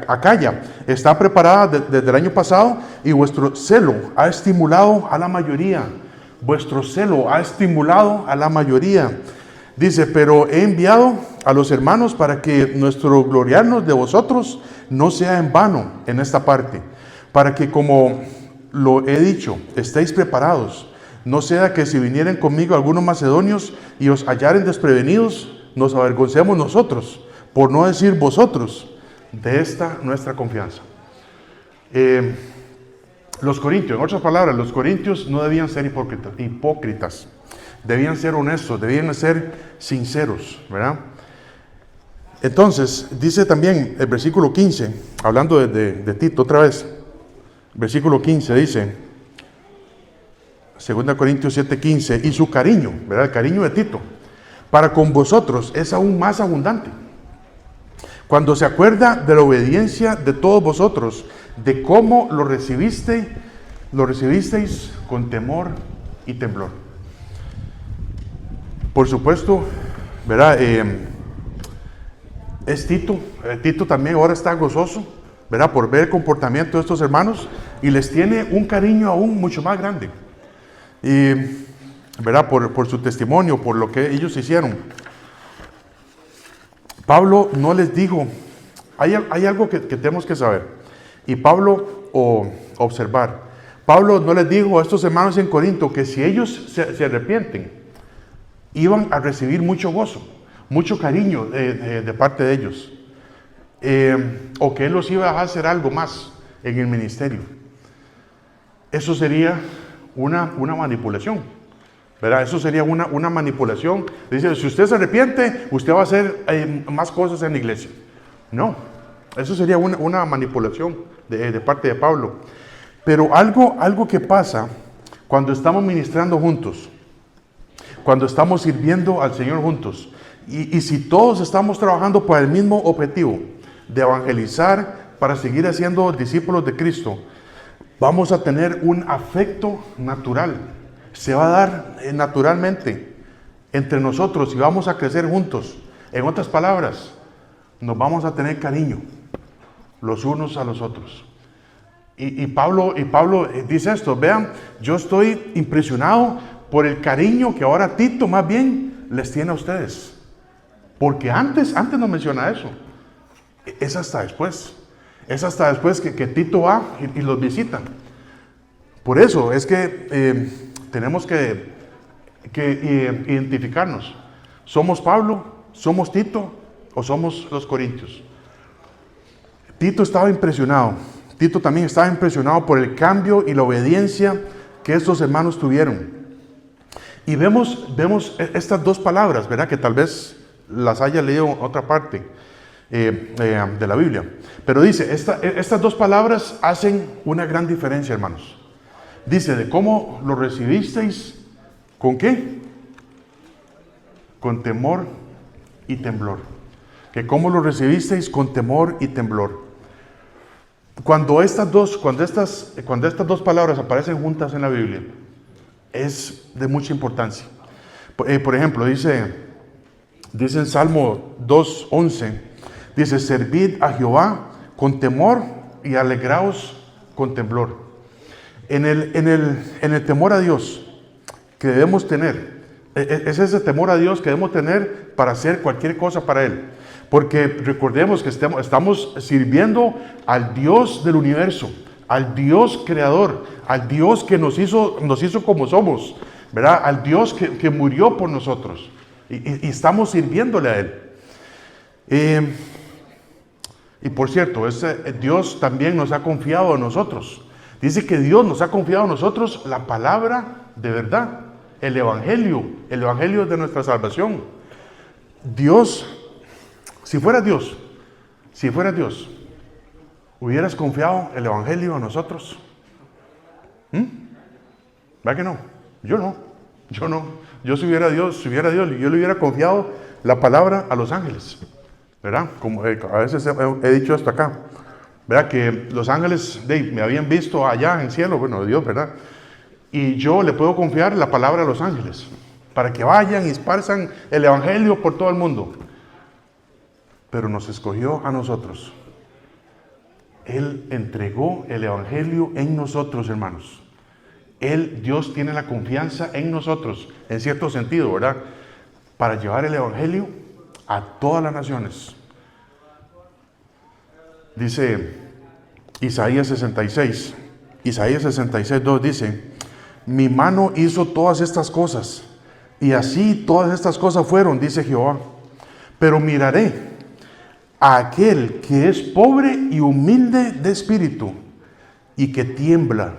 Acaya está preparada desde el año pasado y vuestro celo ha estimulado a la mayoría. Vuestro celo ha estimulado a la mayoría. Dice, pero he enviado a los hermanos para que nuestro gloriarnos de vosotros no sea en vano en esta parte, para que, como lo he dicho, estéis preparados. No sea que si vinieren conmigo algunos macedonios y os hallaren desprevenidos, nos avergoncemos nosotros, por no decir vosotros, de esta nuestra confianza. Los corintios, en otras palabras, los corintios no debían ser hipócritas, debían ser honestos, debían ser sinceros, ¿verdad? Entonces, dice también el versículo 15, hablando de Tito otra vez, versículo 15 dice, 2 Corintios 7:15, y su cariño, ¿verdad? El cariño de Tito, para con vosotros es aún más abundante. Cuando se acuerda de la obediencia de todos vosotros, de cómo lo recibisteis con temor y temblor. Por supuesto, ¿verdad? Es Tito. Tito también ahora está gozoso, ¿verdad? Por ver el comportamiento de estos hermanos y les tiene un cariño aún mucho más grande. Y, ¿verdad? Por su testimonio, por lo que ellos hicieron. Pablo no les dijo, hay algo que tenemos que saber, y Pablo observar. Pablo no les dijo a estos hermanos en Corinto que si ellos se arrepienten, iban a recibir mucho gozo, mucho cariño de parte de ellos, o que él los iba a dejar hacer algo más en el ministerio. Eso sería una manipulación. ¿Verdad? Eso sería una manipulación. Dice, si usted se arrepiente, usted va a hacer más cosas en la iglesia. No, eso sería una manipulación de parte de Pablo. Pero algo que pasa cuando estamos ministrando juntos, cuando estamos sirviendo al Señor juntos, y si todos estamos trabajando por el mismo objetivo, de evangelizar para seguir haciendo discípulos de Cristo, vamos a tener un afecto natural. Se va a dar naturalmente entre nosotros y vamos a crecer juntos. En otras palabras, nos vamos a tener cariño los unos a los otros. Y Pablo dice esto, vean, yo estoy impresionado por el cariño que ahora Tito más bien les tiene a ustedes. Porque antes no menciona eso. Es hasta después. Es hasta después que Tito va y los visita. Por eso es que tenemos que identificarnos. ¿Somos Pablo? ¿Somos Tito? ¿O somos los corintios? Tito estaba impresionado. Tito también estaba impresionado por el cambio y la obediencia que estos hermanos tuvieron. Y vemos estas dos palabras, ¿verdad? Que tal vez las haya leído en otra parte de la Biblia. Pero dice, estas dos palabras hacen una gran diferencia, hermanos. Dice, de cómo lo recibisteis, ¿con qué? Con temor y temblor. Que cómo lo recibisteis con temor y temblor. Cuando estas dos palabras aparecen juntas en la Biblia, es de mucha importancia. Por ejemplo, dice en Salmo 2:11, dice, servid a Jehová con temor y alegraos con temblor. En el temor a Dios que debemos tener, es ese temor a Dios que debemos tener para hacer cualquier cosa para Él. Porque recordemos que estamos sirviendo al Dios del universo, al Dios creador, al Dios que nos hizo como somos, ¿verdad? Al Dios que murió por nosotros. Y estamos sirviéndole a Él. Y por cierto, Dios también nos ha confiado a nosotros. Dice que Dios nos ha confiado a nosotros la palabra de verdad, el evangelio de nuestra salvación. Dios, si fuera Dios, ¿hubieras confiado el evangelio a nosotros? ¿Verdad que no? Yo no. Yo si hubiera Dios, yo le hubiera confiado la palabra a los ángeles, ¿verdad? Como a veces he dicho esto acá. ¿Verdad? Que los ángeles me habían visto allá en el cielo, bueno, Dios, ¿verdad? Y yo le puedo confiar la palabra a los ángeles, para que vayan y esparzan el evangelio por todo el mundo. pero nos escogió a nosotros. Él entregó el Evangelio en nosotros, hermanos. Dios tiene la confianza en nosotros, en cierto sentido, ¿verdad? Para llevar el Evangelio a todas las naciones. Dice Isaías 66, 2 dice: mi mano hizo todas estas cosas, y así todas estas cosas fueron, dice Jehová. Pero miraré a aquel que es pobre y humilde de espíritu, y que tiembla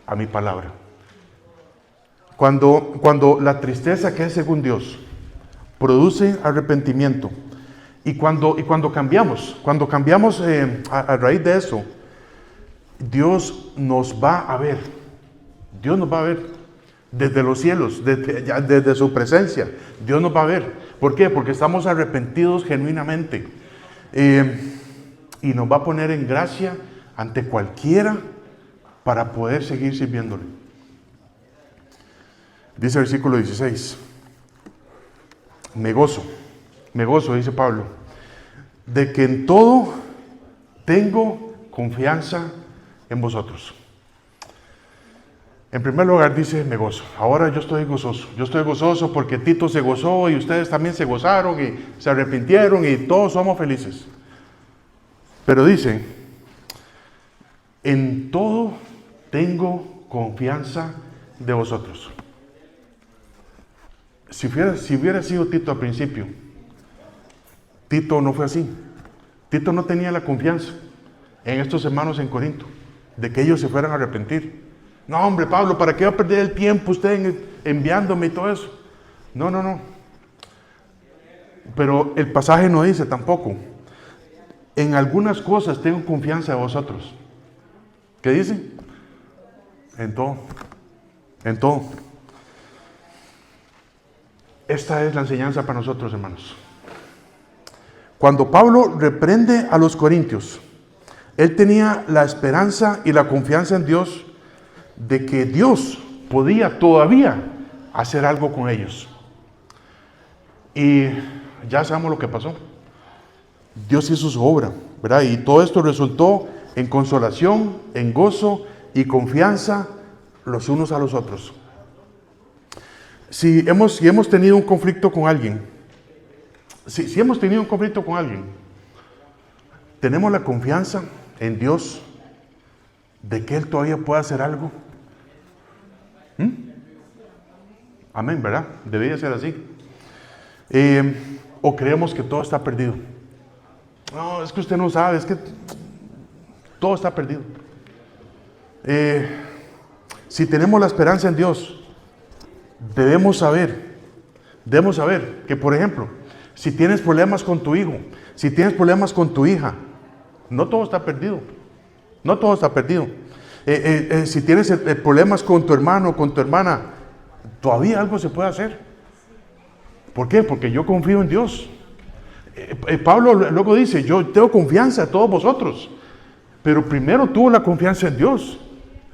a mi palabra. Cuando la tristeza que es según Dios produce arrepentimiento, y cuando cambiamos a raíz de eso, Dios nos va a ver. Dios nos va a ver desde los cielos, desde su presencia. Dios nos va a ver. ¿Por qué? Porque estamos arrepentidos genuinamente. Y nos va a poner en gracia ante cualquiera para poder seguir sirviéndole. Dice el versículo 16: me gozo, dice Pablo, de que en todo tengo confianza en vosotros. En primer lugar dice, me gozo. Ahora yo estoy gozoso porque Tito se gozó y ustedes también se gozaron y se arrepintieron y todos somos felices. Pero dice, en todo tengo confianza de vosotros. Si hubiera sido Tito al principio, Tito no fue así. Tito no tenía la confianza en estos hermanos en Corinto de que ellos se fueran a arrepentir. No, hombre, Pablo, ¿para qué va a perder el tiempo usted enviándome y todo eso? No. Pero el pasaje no dice tampoco. En algunas cosas tengo confianza de vosotros. ¿Qué dice? En todo. Esta es la enseñanza para nosotros, hermanos. Cuando Pablo reprende a los corintios, él tenía la esperanza y la confianza en Dios de que Dios podía todavía hacer algo con ellos. Y ya sabemos lo que pasó. Dios hizo su obra, ¿verdad? Y todo esto resultó en consolación, en gozo y confianza los unos a los otros. Si hemos tenido un conflicto con alguien, si hemos tenido un conflicto con alguien, tenemos la confianza en Dios de que Él todavía puede hacer algo. Amén, ¿verdad? Debería ser así. O creemos que todo está perdido. No, es que usted no sabe, es que todo está perdido. Si tenemos la esperanza en Dios, debemos saber que, por ejemplo, si tienes problemas con tu hijo, si tienes problemas con tu hija, no todo está perdido. No todo está perdido. Si tienes problemas con tu hermano o con tu hermana, todavía algo se puede hacer. ¿Por qué? Porque yo confío en Dios. Pablo luego dice, yo tengo confianza en todos vosotros, pero primero tuvo la confianza en Dios,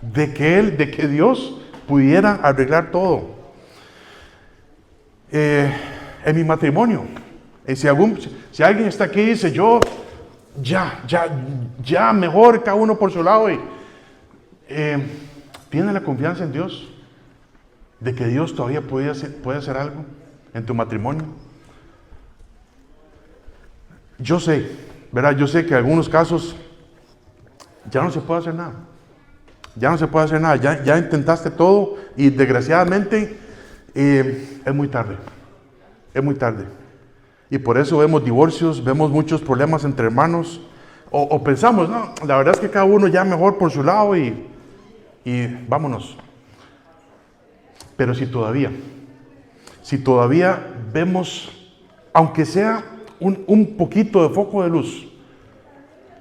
de que Dios pudiera arreglar todo. En mi matrimonio, si alguien está aquí y dice, yo ya mejor cada uno por su lado, y tiene la confianza en Dios de que Dios todavía puede hacer algo en tu matrimonio. Yo sé, ¿verdad? Yo sé que en algunos casos ya no se puede hacer nada. Ya intentaste todo y desgraciadamente es muy tarde. Y por eso vemos divorcios, vemos muchos problemas entre hermanos. O pensamos, no, la verdad es que cada uno ya mejor por su lado y vámonos. Pero si todavía vemos, aunque sea un poquito de foco de luz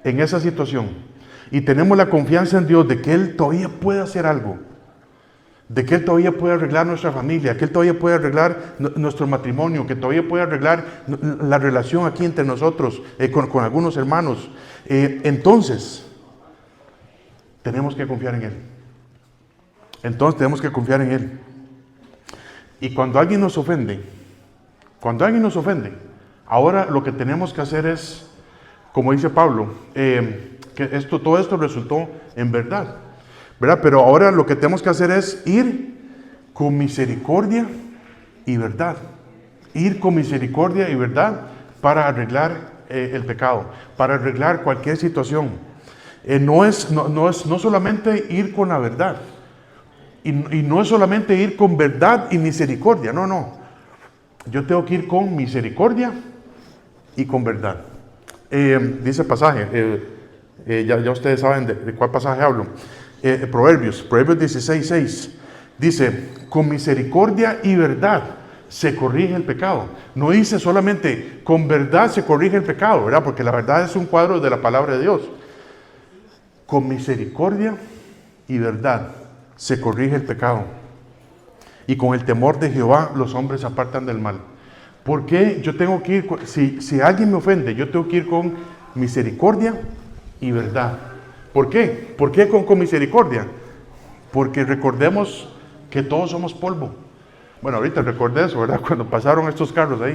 en esa situación, y tenemos la confianza en Dios de que Él todavía puede hacer algo, de que Él todavía puede arreglar nuestra familia, que Él todavía puede arreglar nuestro matrimonio, que todavía puede arreglar la relación aquí entre nosotros, con algunos hermanos, entonces tenemos que confiar en Él. Y cuando alguien nos ofende, Ahora lo que tenemos que hacer es, como dice Pablo, que todo esto resultó en verdad, ¿verdad? Pero ahora lo que tenemos que hacer es ir con misericordia y verdad. Ir con misericordia y verdad para arreglar el pecado, para arreglar cualquier situación. No solamente ir con la verdad, y no es solamente ir con verdad y misericordia, no. Yo tengo que ir con misericordia y con verdad. Dice el pasaje, ya ustedes saben de cuál pasaje hablo. Proverbios 16:6 dice, con misericordia y verdad se corrige el pecado. No dice solamente con verdad se corrige el pecado, ¿verdad? Porque la verdad es un cuadro de la palabra de Dios. Con misericordia y verdad se corrige el pecado. Y con el temor de Jehová los hombres se apartan del mal. ¿Por qué yo tengo que ir? Si alguien me ofende, yo tengo que ir con misericordia y verdad. ¿Por qué? ¿Por qué con misericordia? Porque recordemos que todos somos polvo. Bueno, ahorita recordé eso, ¿verdad? Cuando pasaron estos carros ahí.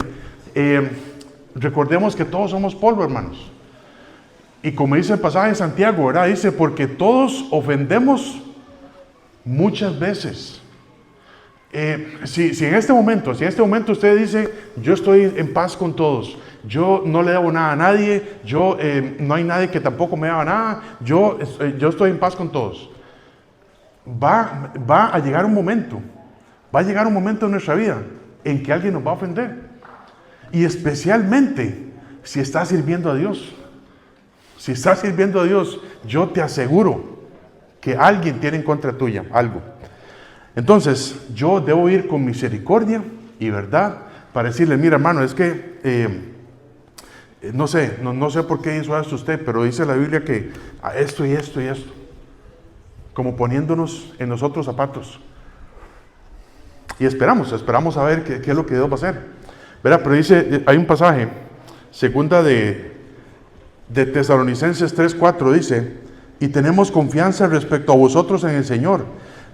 Recordemos que todos somos polvo, hermanos. Y como dice el pasaje de Santiago, ¿verdad? Dice, porque todos ofendemos muchas veces. Si en este momento usted dice, yo estoy en paz con todos, yo no le debo nada a nadie, no hay nadie que tampoco me deba nada, yo estoy en paz con todos. Va a llegar un momento en nuestra vida en que alguien nos va a ofender. Y especialmente si está sirviendo a Dios. Si está sirviendo a Dios, yo te aseguro que alguien tiene en contra tuya algo. Entonces, yo debo ir con misericordia y verdad para decirle, mira hermano, es que no sé por qué hizo esto usted, pero dice la Biblia que a esto y esto y esto, como poniéndonos en los otros zapatos. Y esperamos a ver qué es lo que Dios va a hacer. ¿Verdad? Pero dice, hay un pasaje, segunda de Tesalonicenses 3:4 dice, y tenemos confianza respecto a vosotros en el Señor,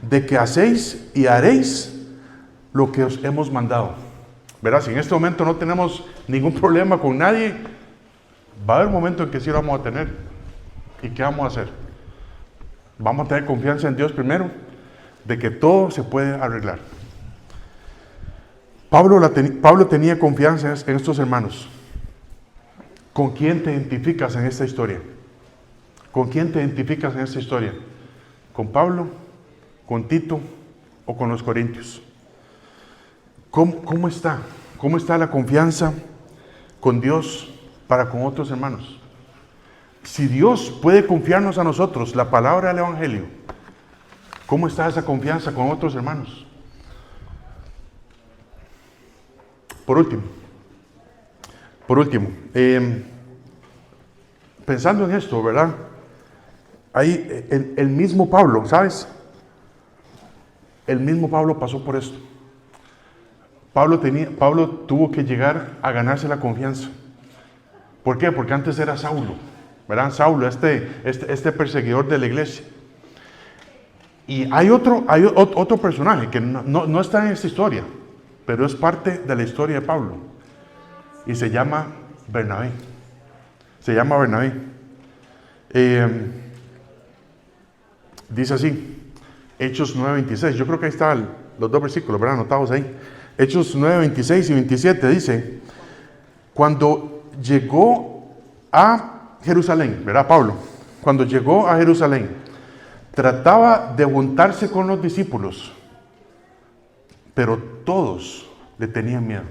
de que hacéis y haréis lo que os hemos mandado. ¿Verdad? Si en este momento no tenemos ningún problema con nadie, va a haber un momento en que sí lo vamos a tener. ¿Y qué vamos a hacer? Vamos a tener confianza en Dios primero, de que todo se puede arreglar. Pablo tenía confianza en estos hermanos. ¿Con quién te identificas en esta historia? ¿Con quién te identificas en esta historia? ¿Con Pablo, con Tito o con los corintios? ¿Cómo está? ¿Cómo está la confianza con Dios para con otros hermanos? Si Dios puede confiarnos a nosotros la palabra del Evangelio, ¿cómo está esa confianza con otros hermanos? Por último, pensando en esto, ¿verdad? Ahí el mismo Pablo, ¿sabes? El mismo Pablo pasó por esto. Pablo tuvo que llegar a ganarse la confianza. ¿Por qué? Porque antes era Saulo, ¿verdad? Saulo, este perseguidor de la iglesia. Y hay otro personaje que no está en esta historia, pero es parte de la historia de Pablo. Y se llama Bernabé. Dice así, Hechos 9:26. Yo creo que ahí están los dos versículos, ¿verdad? Anotados ahí. Hechos 9:26 y 27 dice, cuando llegó a Jerusalén, ¿verdad, Pablo? Cuando llegó a Jerusalén, trataba de juntarse con los discípulos, pero todos le tenían miedo,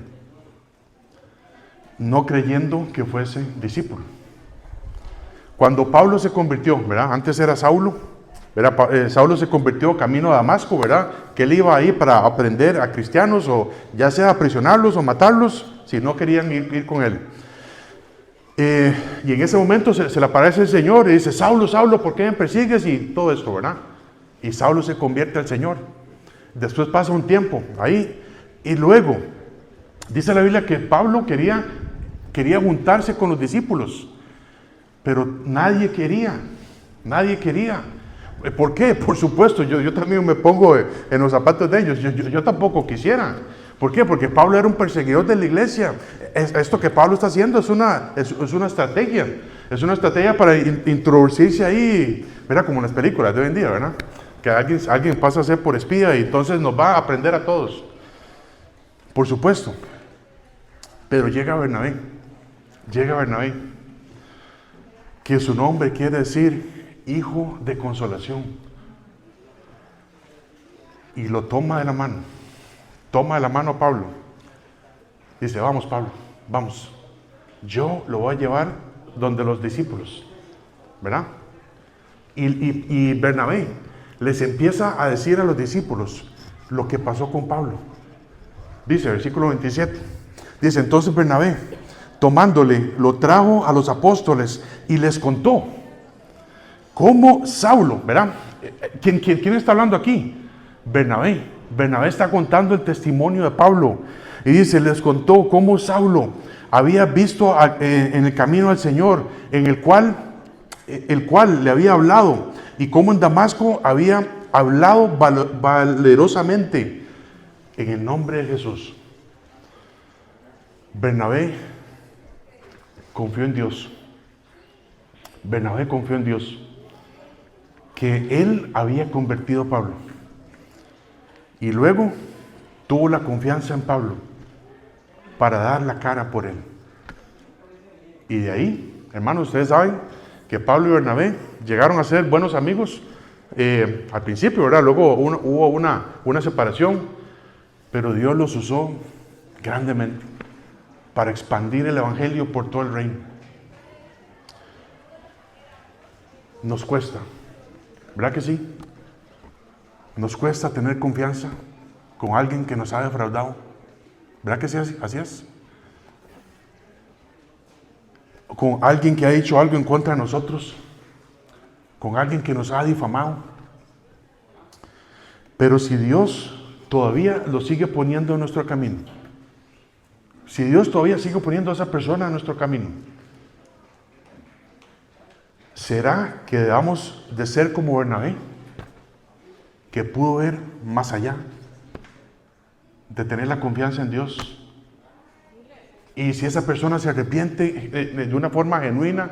no creyendo que fuese discípulo. Cuando Pablo se convirtió, ¿verdad? Antes era Saulo, ¿verdad? Saulo se convirtió camino a Damasco, ¿verdad? Que él iba ahí para aprender a cristianos, o ya sea aprisionarlos o matarlos, si no querían ir con él. Y en ese momento se le aparece el Señor y dice, Saulo, Saulo, ¿por qué me persigues? Y todo esto, ¿verdad? Y Saulo se convierte al Señor. Después pasa un tiempo ahí, y luego dice la Biblia que Pablo quería juntarse con los discípulos, pero nadie quería. ¿Por qué? Por supuesto, yo también me pongo en los zapatos de ellos. Yo tampoco quisiera, ¿Por qué? Porque Pablo era un perseguidor de la iglesia. Esto que Pablo está haciendo es una estrategia. Es una estrategia para introducirse ahí, mira, como en las películas de hoy en día, ¿verdad? Que alguien pasa a ser por espía y entonces nos va a aprender a todos. Por supuesto. Pero llega Bernabé, que su nombre quiere decir hijo de consolación. Y lo toma de la mano a Pablo. Dice, vamos Pablo, vamos. Yo lo voy a llevar donde los discípulos, ¿verdad? Y Bernabé les empieza a decir a los discípulos lo que pasó con Pablo. Dice, versículo 27, dice, entonces Bernabé, tomándole, lo trajo a los apóstoles y les contó cómo Saulo, ¿verdad? ¿Quién está hablando aquí? Bernabé está contando el testimonio de Pablo. Y dice, les contó cómo Saulo había visto en el camino al Señor, en el cual le había hablado, y cómo en Damasco había hablado valerosamente en el nombre de Jesús. Bernabé confió en Dios. Que él había convertido a Pablo. Y luego tuvo la confianza en Pablo para dar la cara por él. Y de ahí, hermanos, ustedes saben que Pablo y Bernabé llegaron a ser buenos amigos al principio, ¿verdad? Luego hubo una separación, pero Dios los usó grandemente para expandir el evangelio por todo el reino. Nos cuesta, ¿verdad que sí? Nos cuesta tener confianza con alguien que nos ha defraudado. ¿Verdad que sí? Así es. Con alguien que ha dicho algo en contra de nosotros. Con alguien que nos ha difamado. Pero si Dios todavía lo sigue poniendo en nuestro camino, si Dios todavía sigue poniendo a esa persona en nuestro camino, ¿será que debamos de ser como Bernabé, que pudo ver más allá, de tener la confianza en Dios? Y si esa persona se arrepiente de una forma genuina,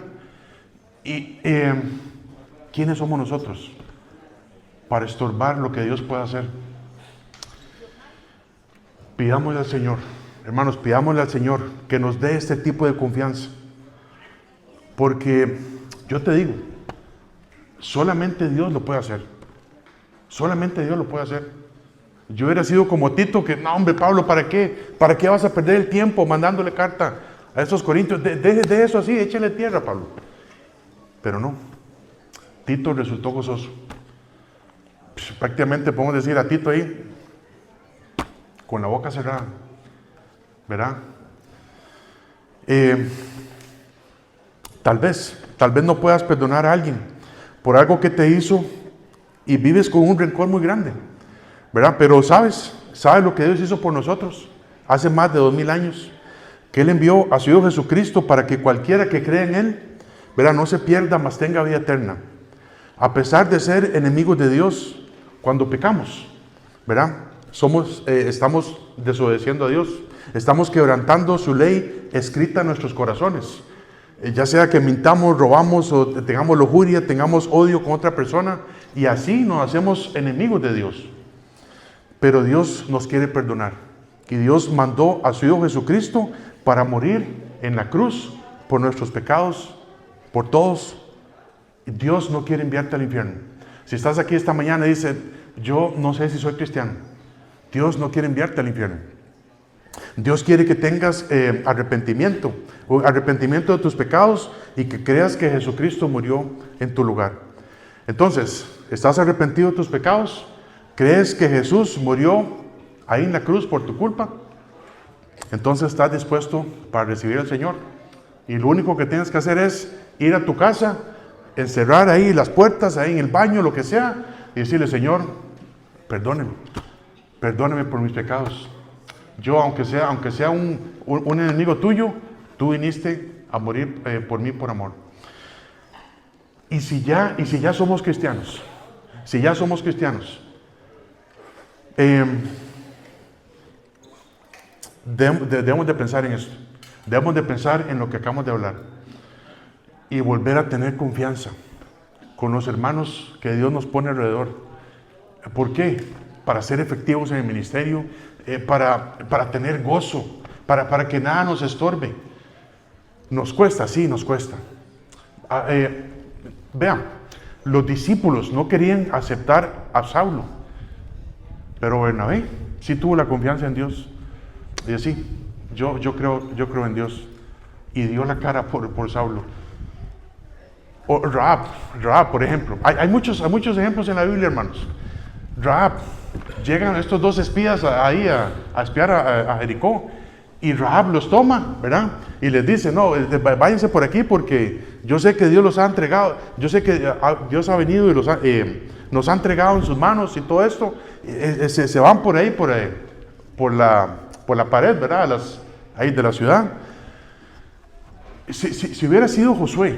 ¿quiénes somos nosotros para estorbar lo que Dios puede hacer? Pidámosle al Señor, hermanos, pidámosle al Señor que nos dé este tipo de confianza. Porque yo te digo, solamente Dios lo puede hacer. Solamente Dios lo puede hacer. Yo hubiera sido como Tito, que no, hombre, Pablo, ¿para qué? ¿Para qué vas a perder el tiempo mandándole carta a esos corintios? De eso así, échale tierra, Pablo. Pero no, Tito resultó gozoso. Pues, prácticamente podemos decir a Tito ahí, con la boca cerrada, ¿verdad? Tal vez no puedas perdonar a alguien por algo que te hizo y vives con un rencor muy grande, ¿verdad? Pero sabes lo que Dios hizo por nosotros hace más de 2000 años, que Él envió a su Hijo Jesucristo para que cualquiera que crea en Él, ¿verdad?, no se pierda, mas tenga vida eterna. A pesar de ser enemigos de Dios cuando pecamos, ¿verdad? Estamos desobedeciendo a Dios, estamos quebrantando su ley escrita en nuestros corazones. Ya sea que mintamos, robamos o tengamos lujuria, tengamos odio con otra persona, y así nos hacemos enemigos de Dios. Pero Dios nos quiere perdonar. Y Dios mandó a su Hijo Jesucristo para morir en la cruz por nuestros pecados, por todos. Dios no quiere enviarte al infierno. Si estás aquí esta mañana y dices, yo no sé si soy cristiano, Dios no quiere enviarte al infierno. Dios quiere que tengas arrepentimiento de tus pecados y que creas que Jesucristo murió en tu lugar. Entonces, ¿estás arrepentido de tus pecados? ¿Crees que Jesús murió ahí en la cruz por tu culpa? Entonces estás dispuesto para recibir al Señor. Y lo único que tienes que hacer es ir a tu casa, encerrar ahí las puertas, ahí en el baño, lo que sea, y decirle, Señor, perdóname por mis pecados. Yo, aunque sea un enemigo tuyo, tú viniste a morir por mí por amor. Y si ya somos cristianos, Debemos de pensar en esto. Debemos de pensar en lo que acabamos de hablar. Y volver a tener confianza con los hermanos que Dios nos pone alrededor. ¿Por qué? Para ser efectivos en el ministerio, para tener gozo, para que nada nos estorbe. Nos cuesta, sí, nos cuesta. Vean, los discípulos no querían aceptar a Saulo, pero Bernabé sí tuvo la confianza en Dios. Y así, yo creo en Dios. Y dio la cara por Saulo. O Rahab, por ejemplo. Hay muchos ejemplos en la Biblia, hermanos. Rahab, llegan estos dos espías ahí a espiar a Jericó. Y Rahab los toma, ¿verdad? Y les dice, no, váyanse por aquí porque yo sé que Dios los ha entregado. Yo sé que Dios ha venido y nos ha entregado en sus manos y todo esto. Se van por ahí, por la pared, ¿verdad? Ahí de la ciudad. Si hubiera sido Josué,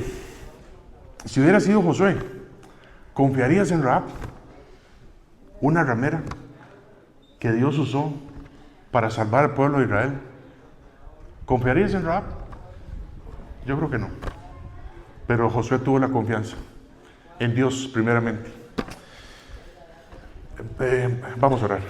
¿confiarías en Rahab? Una ramera que Dios usó para salvar al pueblo de Israel. ¿Confiarías en Rahab? Yo creo que no. Pero Josué tuvo la confianza en Dios primeramente. Vamos a orar.